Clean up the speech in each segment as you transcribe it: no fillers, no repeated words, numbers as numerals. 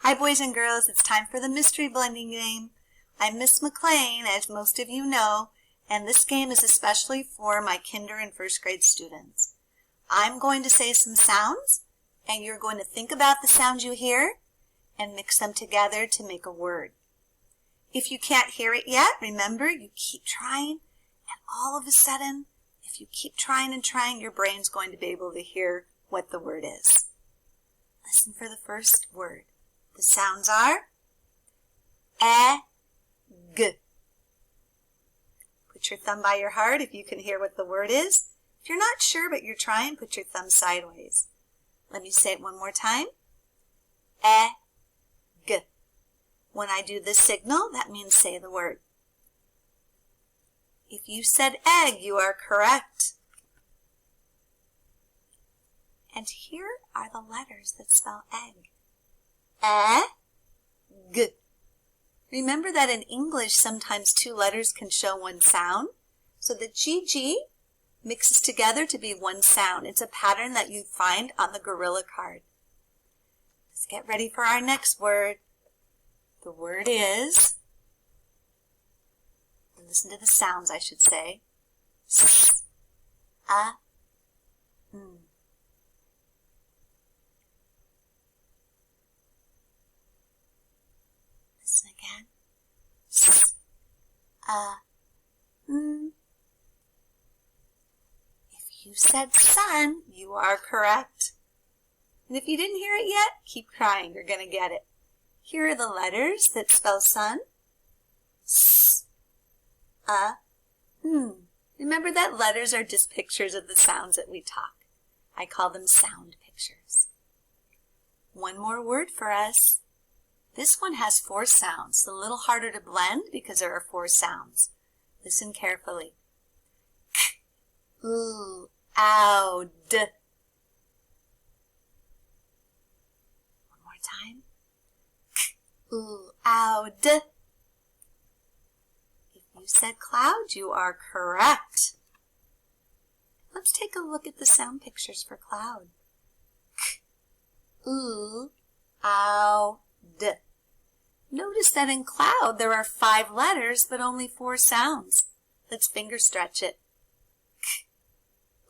Hi boys and girls, it's time for the mystery blending game. I'm Miss McLean, as most of you know, and this game is especially for my kinder and first grade students. I'm going to say some sounds, and you're going to think about the sounds you hear and mix them together to make a word. If you can't hear it yet, remember, you keep trying, and all of a sudden, if you keep trying and trying, your brain's going to be able to hear what the word is. Listen for the first word. The sounds are egg. Put your thumb by your heart if you can hear what the word is. If you're not sure but you're trying, put your thumb sideways. Let me say it one more time. Egg. When I do this signal, that means say the word. If you said egg, you are correct. And here are the letters that spell egg. Egg. Remember that in English, sometimes two letters can show one sound. So the GG mixes together to be one sound. It's a pattern that you find on the Gorilla card. Let's get ready for our next word. The word is, listen to the sounds I should say, S, A, N. Listen again. S, A, N. If you said sun, you are correct. And if you didn't hear it yet, keep trying. You're going to get it. Here are the letters that spell sun. S, A, N. Remember that letters are just pictures of the sounds that we talk. I call them sound pictures. One more word for us. This one has 4 sounds. It's a little harder to blend because there are 4 sounds. Listen carefully. K, L, ow, D. One more time. K, L, ow, D. If you said cloud, you are correct. Let's take a look at the sound pictures for cloud. K, L, ow, D. Notice that in cloud there are 5 letters but only 4 sounds. Let's finger stretch it. K,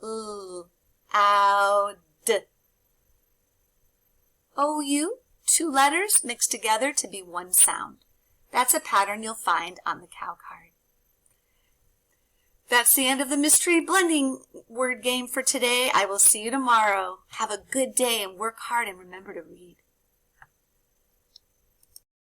L, ow, D. OU, 2 letters mixed together to be 1 sound. That's a pattern you'll find on the cow card. That's the end of the mystery blending word game for today. I will see you tomorrow. Have a good day and work hard and remember to read.